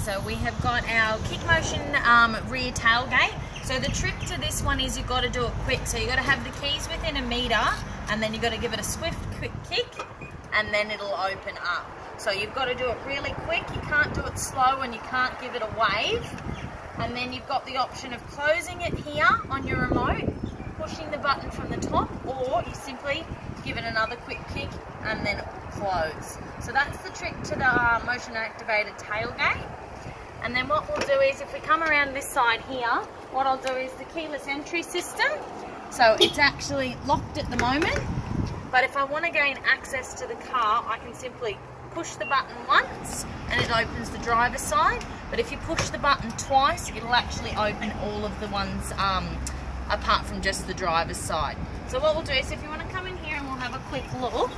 So we have got our kick motion rear tailgate. So the trick to this one is you've got to do it quick. So you've got to have the keys within a metre, and then you've got to give it a swift quick kick, and then it'll open up. So you've got to do it really quick. You can't do it slow, and you can't give it a wave. And then you've got the option of closing it here on your remote, pushing the button from the top, or you simply give it another quick kick and then it will close. So that's the trick to the motion activated tailgate. And then what we'll do is, if we come around this side here, what I'll do is the keyless entry system. So it's actually locked at the moment, but if I want to gain access to the car, I can simply push the button once and it opens the driver's side. But if you push the button twice, it'll actually open all of the ones apart from just the driver's side. So what we'll do is, if you want to come in here and we'll have a quick look,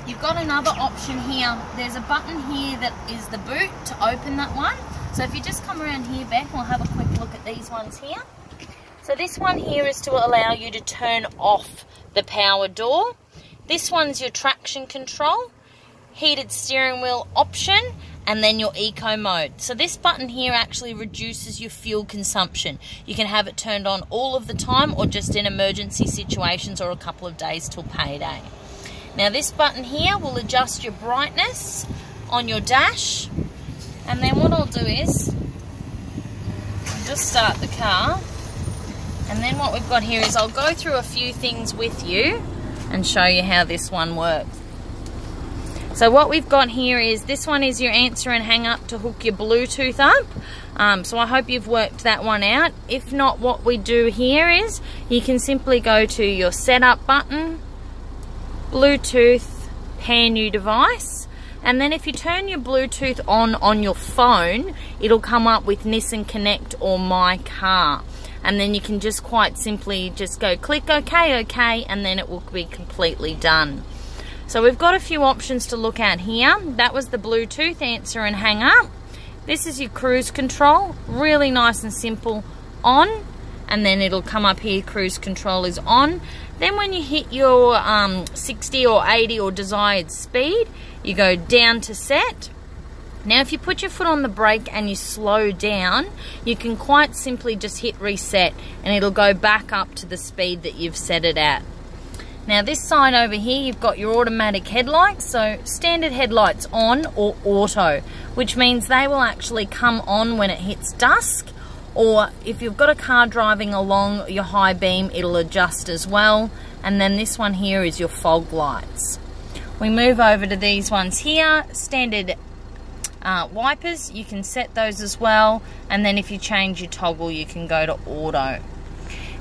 you've got another option here. There's a button here that is the boot to open that one. So if you just come around here, Beck, we'll have a quick look at these ones here. So this one here is to allow you to turn off the power door. This one's your traction control, heated steering wheel option, and then your eco mode. So this button here actually reduces your fuel consumption. You can have it turned on all of the time, or just in emergency situations, or a couple of days till payday. Now this button here will adjust your brightness on your dash. And then what I'll do is, I'll just start the car. And then what we've got here is, I'll go through a few things with you and show you how this one works. So what we've got here is, this one is your answer and hang up to hook your Bluetooth up. So I hope you've worked that one out. If not, what we do here is, you can simply go to your setup button, Bluetooth, pair new device, and then if you turn your Bluetooth on your phone, it'll come up with Nissan Connect or My Car. And then you can just quite simply just go click OK, OK, and then it will be completely done. So we've got a few options to look at here. That was the Bluetooth, answer and hang up. This is your cruise control, really nice and simple, on, and then it'll come up here, cruise control is on. Then when you hit your 60 or 80 or desired speed, you go down to set. Now if you put your foot on the brake and you slow down, you can quite simply just hit reset and it'll go back up to the speed that you've set it at. Now this side over here, you've got your automatic headlights. So standard headlights on or auto, which means they will actually come on when it hits dusk, or if you've got a car driving along your high beam, it'll adjust as well. And then this one here is your fog lights. We move over to these ones here, standard wipers, you can set those as well, and then if you change your toggle, you can go to auto.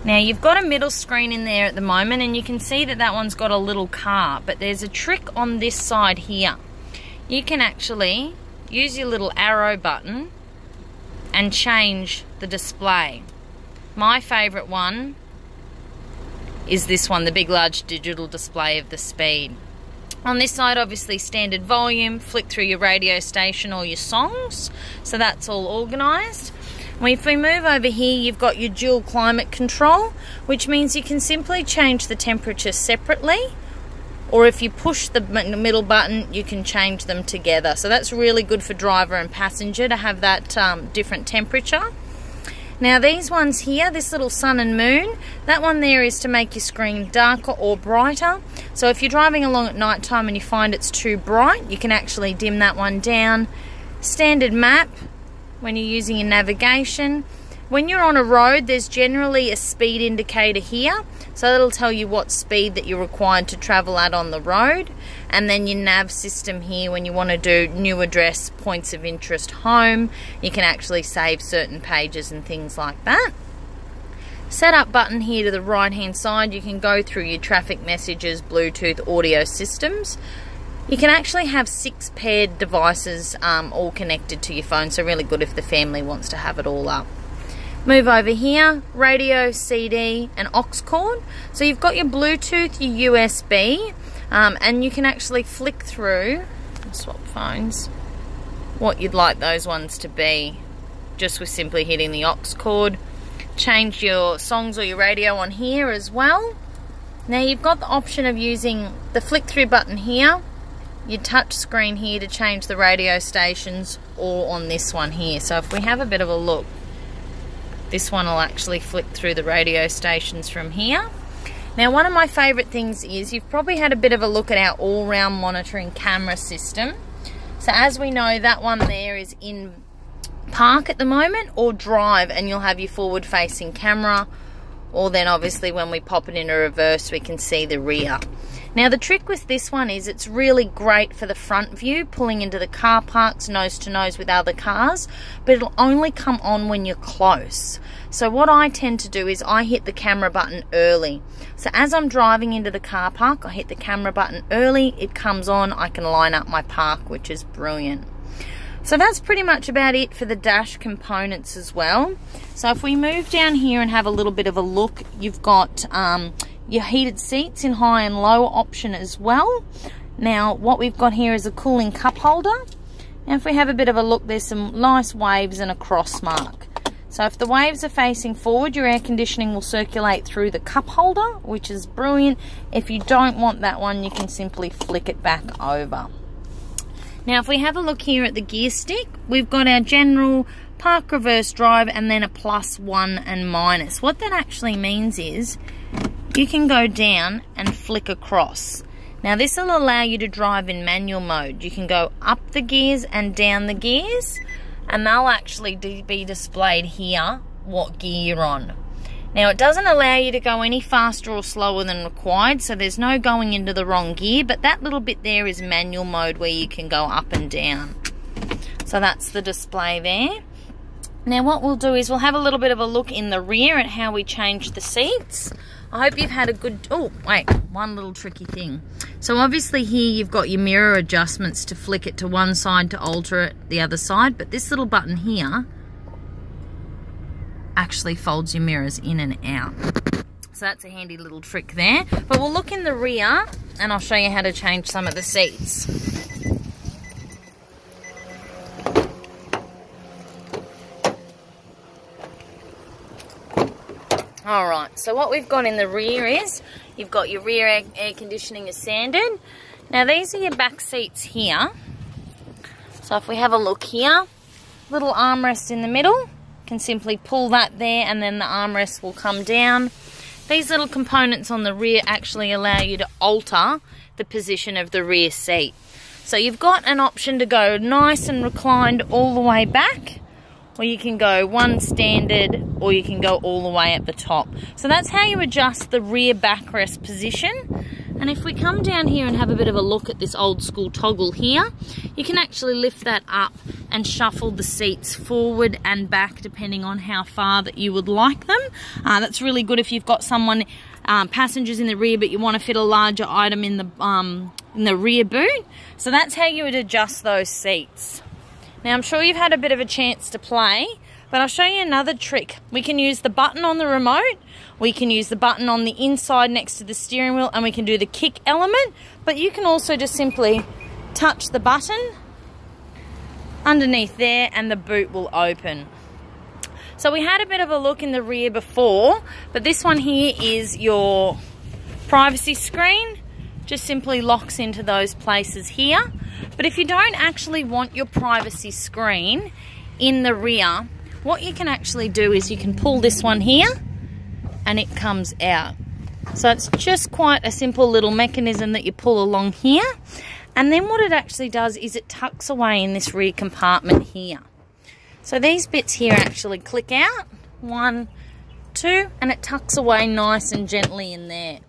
Now you've got a middle screen in there at the moment, and you can see that that one's got a little car, but there's a trick on this side here. You can actually use your little arrow button and change the display. My favourite one is this one, the big large digital display of the speed. On this side, obviously standard volume, flick through your radio station or your songs, so that's all organised. If we move over here, you've got your dual climate control, which means you can simply change the temperature separately, or if you push the middle button, you can change them together. So that's really good for driver and passenger to have that different temperature. Now these ones here, this little sun and moon, that one there is to make your screen darker or brighter. So if you're driving along at night time and you find it's too bright, you can actually dim that one down. Standard map, when you're using your navigation. When you're on a road, there's generally a speed indicator here, so that'll tell you what speed that you're required to travel at on the road. And then your nav system here, when you want to do new address, points of interest, home, you can actually save certain pages and things like that. Setup button here to the right hand side, you can go through your traffic messages, Bluetooth, audio systems. You can actually have 6 paired devices all connected to your phone, so really good if the family wants to have it all up. Move over here, radio, CD and aux cord. So you've got your Bluetooth, your USB, and you can actually flick through, swap phones, what you'd like those ones to be, just with simply hitting the aux cord. Change your songs or your radio on here as well. Now you've got the option of using the flick through button here, your touch screen here to change the radio stations, or on this one here. So if we have a bit of a look, this one will actually flick through the radio stations from here. Now, one of my favourite things is, you've probably had a bit of a look at our all-round monitoring camera system. So as we know, that one there is in park at the moment, or drive, and you'll have your forward-facing camera, or then obviously when we pop it into reverse, we can see the rear. Now, the trick with this one is it's really great for the front view, pulling into the car parks nose to nose with other cars, but it'll only come on when you're close. So what I tend to do is I hit the camera button early. So as I'm driving into the car park, I hit the camera button early, it comes on, I can line up my park, which is brilliant. So that's pretty much about it for the dash components as well. So if we move down here and have a little bit of a look, you've got your heated seats in high and low option as well. Now, what we've got here is a cooling cup holder. Now, if we have a bit of a look, there's some nice waves and a cross mark. So if the waves are facing forward, your air conditioning will circulate through the cup holder, which is brilliant. If you don't want that one, you can simply flick it back over. Now, if we have a look here at the gear stick, we've got our general park, reverse, drive, and then a plus, one, and minus. What that actually means is you can go down and flick across. Now, this will allow you to drive in manual mode. You can go up the gears and down the gears, and they'll actually be displayed here what gear you're on. Now, it doesn't allow you to go any faster or slower than required, so there's no going into the wrong gear, but that little bit there is manual mode where you can go up and down. So that's the display there. Now, what we'll do is we'll have a little bit of a look in the rear at how we change the seats. I hope you've had a good... Oh, wait, one little tricky thing. So obviously here you've got your mirror adjustments to flick it to one side to alter it the other side, but this little button here actually folds your mirrors in and out. So that's a handy little trick there. But we'll look in the rear and I'll show you how to change some of the seats. Alright, so what we've got in the rear is, you've got your rear air conditioning is standard. Now these are your back seats here. So if we have a look here, little armrest in the middle, can simply pull that there and then the armrest will come down. These little components on the rear actually allow you to alter the position of the rear seat. So you've got an option to go nice and reclined all the way back, or you can go one standard, or you can go all the way at the top. So that's how you adjust the rear backrest position. And if we come down here and have a bit of a look at this old school toggle here, you can actually lift that up and shuffle the seats forward and back depending on how far that you would like them. That's really good if you've got someone, passengers in the rear, but you want to fit a larger item in the rear boot. So that's how you would adjust those seats. Now I'm sure you've had a bit of a chance to play, but I'll show you another trick. We can use the button on the remote, we can use the button on the inside next to the steering wheel, and we can do the kick element, but you can also just simply touch the button underneath there and the boot will open. So we had a bit of a look in the rear before, but this one here is your privacy screen. Just simply locks into those places here. But if you don't actually want your privacy screen in the rear, what you can actually do is you can pull this one here and it comes out. So it's just quite a simple little mechanism that you pull along here, and then what it actually does is it tucks away in this rear compartment here. So these bits here actually click out, 1, 2, and it tucks away nice and gently in there.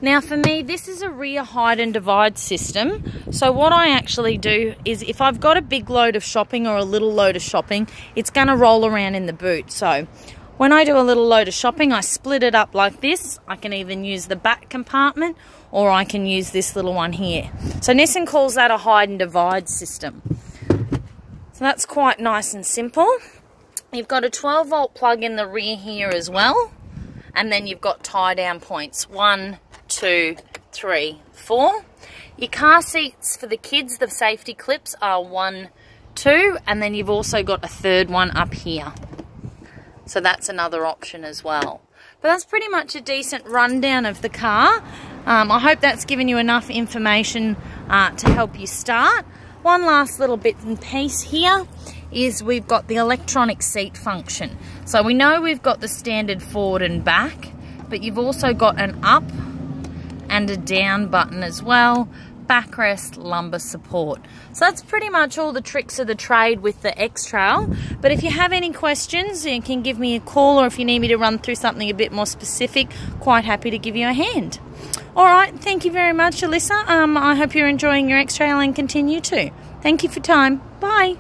Now for me, this is a rear hide and divide system. So what I actually do is if I've got a big load of shopping or a little load of shopping, it's going to roll around in the boot. So when I do a little load of shopping, I split it up like this. I can even use the back compartment or I can use this little one here. So Nissan calls that a hide and divide system. So that's quite nice and simple. You've got a 12-volt plug in the rear here as well. And then you've got tie down points, 1, 2, 3, 4. Your car seats for the kids, the safety clips are 1, 2, and then you've also got a third one up here. So that's another option as well. But that's pretty much a decent rundown of the car. I hope that's given you enough information to help you start. One last little bit and piece here is we've got the electronic seat function. So we know we've got the standard forward and back, but you've also got an up and a down button as well, backrest, lumbar support. So that's pretty much all the tricks of the trade with the X-Trail. But if you have any questions, you can give me a call, or if you need me to run through something a bit more specific, quite happy to give you a hand. All right, thank you very much, Elissa. I hope you're enjoying your X-Trail and continue to. Thank you for your time. Bye.